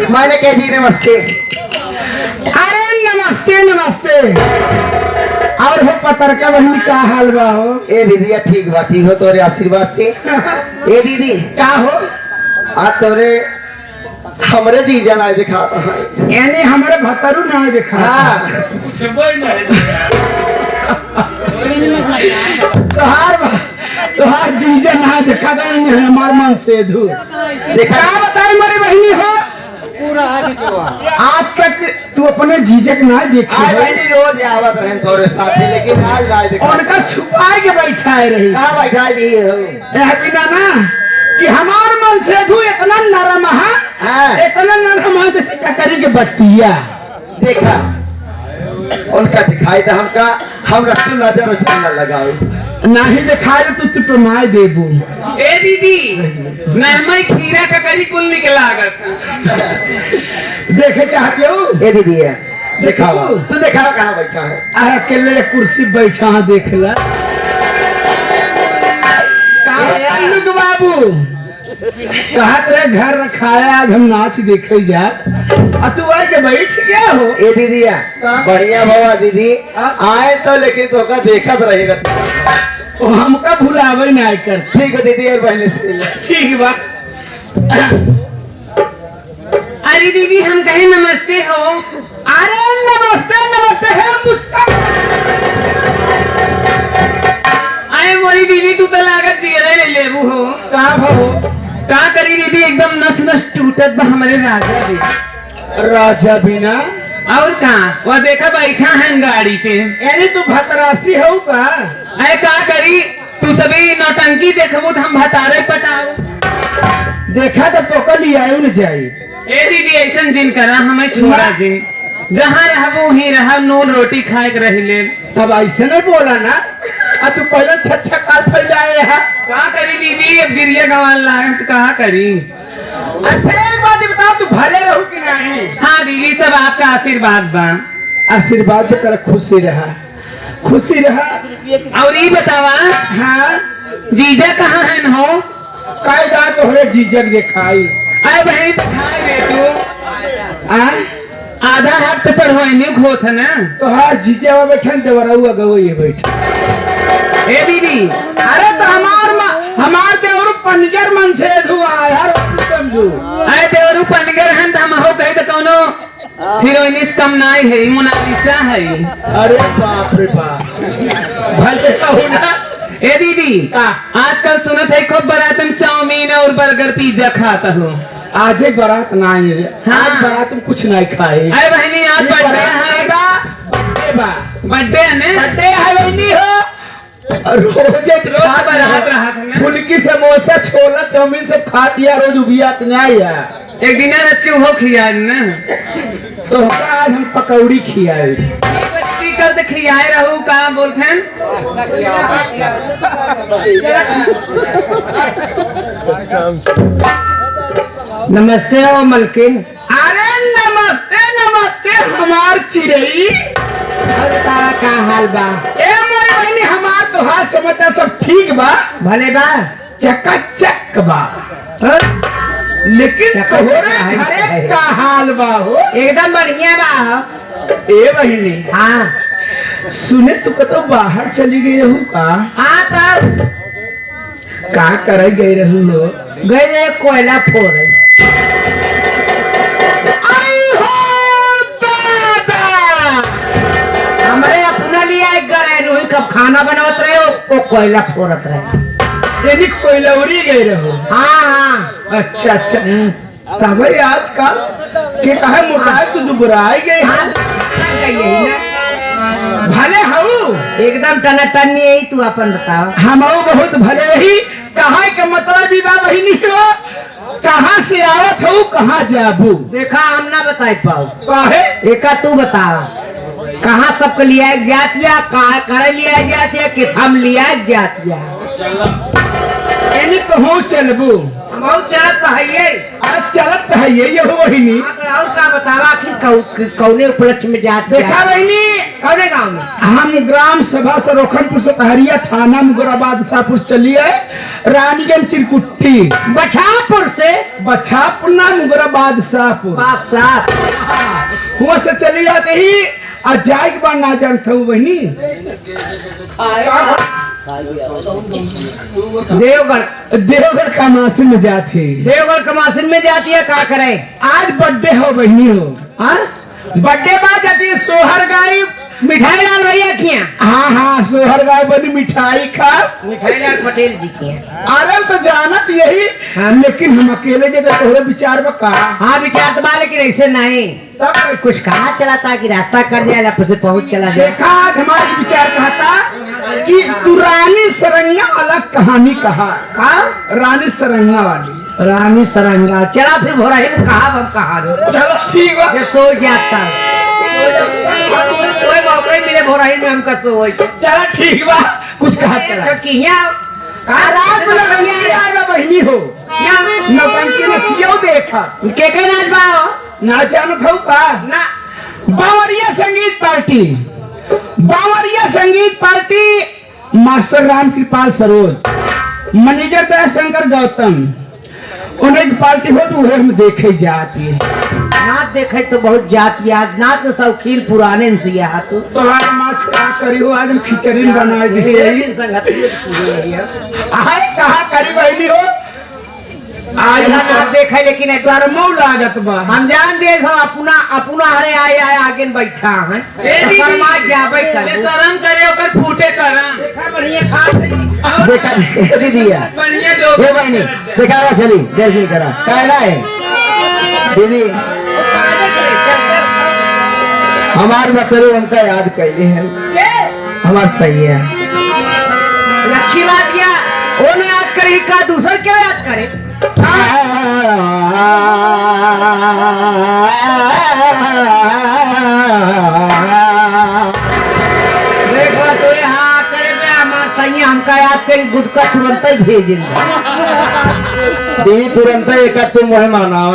मैंने कह दी नमस्ते। अरे नमस्ते नमस्ते। और हो पतरका बहनी का हाल बा हो? ए दीदी ठीक बा, ठीक हो तोरे आशीर्वाद से। ए दीदी का हो? आज तोरे हमरे जीजा ना दिखाता है, यानी हमारे भतरू ना देखा। हाँ तोहार जीजा ना देखा था हमार मन से धू देखा क्या बताई मेरी बहनी हो? आज तक तू अपने जीजक ना देखी आज है। बहनी रोज आवत रहे तोरे साथ, लेकिन आज ना दिखा। उनका छुपाए के बैठाए रही कहाँ बैठा दी हो? बिना ना कि हमार मन से धू इतना नरम है, हाँ इतना नरम है जैसे ककरी के बत्तिया। देखा उनका दिखाई था हमका, हम रखू नजर उछलने लगाओ। नहीं दिखाए तो तू माय देबू। ए दीदी नरमई खीरा ककरी कुल निकला आगत देखे चाहते हो? ए दीदी है देखा देखो। तू देखा कहाँ बैठा है? अकेले कुर्सी बैठा है देख ला। लुक बाबू कहत रहे घर रखाया आज हम नाच देखे जा, तू आए के बैठ गया हो। ए दीदी बढ़िया बाबा दीदी आए तो, लेकिन तो का देखत रहेगा। ओ हमका भुलावे नहीं कर। ठीक है दीदी और बहने से ठीक बा। अरे दीदी हम कहे नमस्ते हो। अरे नमस्ते नमस्ते है मुस्कान। अरे बोली दीदी तू तो लागत चेहरे ले लेबू हो। कहाँ भाव? का करी दीदी एकदम नस नस टूटत बा हमारे राजा भी। राजा बिना और कहा वह देखा बैठा है गाड़ी पे। यानी तू भतरासी हो का? अरे का करी तू सभी नौटंकी देखबू तो हम भतारे पटाओ। देखा तो पोकल ही आयो न जाई। ए दीदी ऐसा जिन करा हमें छोड़ा जी, जहाँ रहबू ही रहा, नून रोटी खाए के रही ले। अब ऐसे नहीं बोला ना, तू पहले छच्छा काल फैलाए है। का करी दीदी अब गिरिया गवान लाए तो कहा करी। अच्छा एक बात बता, तू भले रहू कि नहीं? हाँ दीदी सब आपका आशीर्वाद बा। आशीर्वाद कर, खुशी रहा खुशी रहा। और ये बतावा हाँ जीजा कहाँ है हो? काय जा तोहरे जीजक दिखाई। अरे बहन दिखाई दे तू। आधा हाथ तो सर होने खोत है ना। तो हाँ जीजा बैठन देवराऊ अगो ये बैठ। ए दीदी अरे तो हमार देवर पंजर मन से धुआ यार, समझू। अरे देवरू पनगर हैं तो हम हो कहे तो कोनो हीरोइनिस कम नहीं है, मोनालिसा है। अरे बाप रे बाप, भले कहू ना। ए दीदी आजकल सुनत है खूब बरातम चाउमीन और बर्गर पिज्जा खाता हो। आज एक बारात नहीं है। हाँ। आज बारात में कुछ नहीं खाए। अरे बहनी आज बर्थडे है। बर्थडे बर्थडे है ना? बर्थडे है बहनी हो। रोजे रोज बरात रहा था ना। फुल्की समोसा छोला चाउमीन सब खा दिया रोज उबियात नहीं है। एक दिन रच के वो खिया ना तो आज हम पकौड़ी खियाए। स्पीकर तो खियाए रहू कहाँ बोलते हैं नमस्ते ओ मलकिन। अरे नमस्ते नमस्ते हमार चिड़ई। और तारा का हाल बा? ए मोरी बहनी हमार तो हाथ समाचार सब ठीक बा, भले बा? चकाचक बा। हाँ? लेकिन चकाचक तोरे है। घरे का हाल बा हो? एकदम बढ़िया बा। ए बहिनी हाँ सुने तू कतो बाहर चली गई रहू का? हाँ तब का करे गई रहू हो? गए रहे कोयला फोड़े। आई हो दादा। हमारे अपना लिया एक गए रोही कब खाना बनावत रहे वो कोयला फोड़त रहे। यानी कोयलौरी गई रहू? हाँ हाँ अच्छा अच्छा तब आजकल के कहे मोटाई तू दुबराई गई है। हाँ यही ना भले हूँ एकदम टनाटन नहीं है। तू अपन बताओ। हम बहुत भले रही। कहाँ के मतलब भी बा बहिनी हो? कहाँ से आवत हो कहाँ जाबू? देखा हम ना बता पाओ। काहे? एका तू बता कहाँ सबके लिया जातिया कहाँ करे लिया जातिया कि हम लिया जातिया। यानी तो हूँ चलबू? हम चलत है ये। अरे चलत है ये हो बहिनी। और का बतावा आखिर कौने उपलक्ष्य में जाते देखा बहिनी कौने गाँव में? हम ग्राम सभा से रोखनपुर से तहरिया थाना मुगराबाद शाहपुर चलिए रानीगंज चिरकुट्टी बछापुर से बछापुर ना मुगराबाद शाहपुर बाप साहब हुआ से चली जाते ही और जाए के बाद ना जानता हूँ बहनी। देवगढ़ का मासिन में जाती। देवगढ़ कमासिन में जाती है का करे? आज बर्थडे हो बहनी हो। हाँ बर्थडे बात जाती है सोहर गाय मिठाई लाल भैया की यहाँ। हाँ हाँ सोहर गाय बनी मिठाई खा। मिठाई लाल पटेल जी की यहाँ। अरे तो जानत यही लेकिन हम अकेले जे तोहरे विचार में कहा। हाँ विचार तो बा लेकिन ऐसे नहीं तब कैसे? कुछ कहा चला था कि रास्ता कर जाए फिर से पहुँच चला जाए। देखा आज हमारी विचार कहता कि तू रानी सरंगा वाला कहानी कहा। हाँ रानी सरंगा वाली। रानी सरंगा चला फिर भोरा ही कहा हम कहा चलो ठीक है। ये सो जाता कोई मौका ही मिले भोरा ही में हमका सो चलो ठीक बा कुछ कहा चला। छोटकी यहाँ रात में नौटंकी आएगा बहनी हो। नौटंकी नचियो देखा के नाच बाओ ना जानत हो का? ना बावरिया संगीत पार्टी। बावरिया संगीत party master Ram Kripal Saroj manager Daya Shankar Gautam उन्हें पार्टी हो तो हम देखे जाती है। नाच देखे तो बहुत जाती आज नाच तो शौकीन पुराने से यहाँ तो तुम्हारे माछ का करी हो आज हम खिचड़ी बना दी। आज कहा करी बहनी हो? आज नाच देखे लेकिन शर्मो लागत बा। हम जान दे हम अपना अपना हरे आए आए आगे बैठा है समाज जाबे कर शर्म करे ओकर फूटे करम देखा बढ़िया खा देखा दीदी बढ़िया जो ये बहनी दिखावा चली देर दिन करा कहना है दीदी हमार बकरू हमका याद कैली है। हमार सही है। अच्छी बात किया वो ने याद करे का दूसर क्यों याद करे? देखो तो हाँ करे में हमार सही हमका याद करे गुटका तुरंत ही भेज दी तुरंत एक तुम वह माना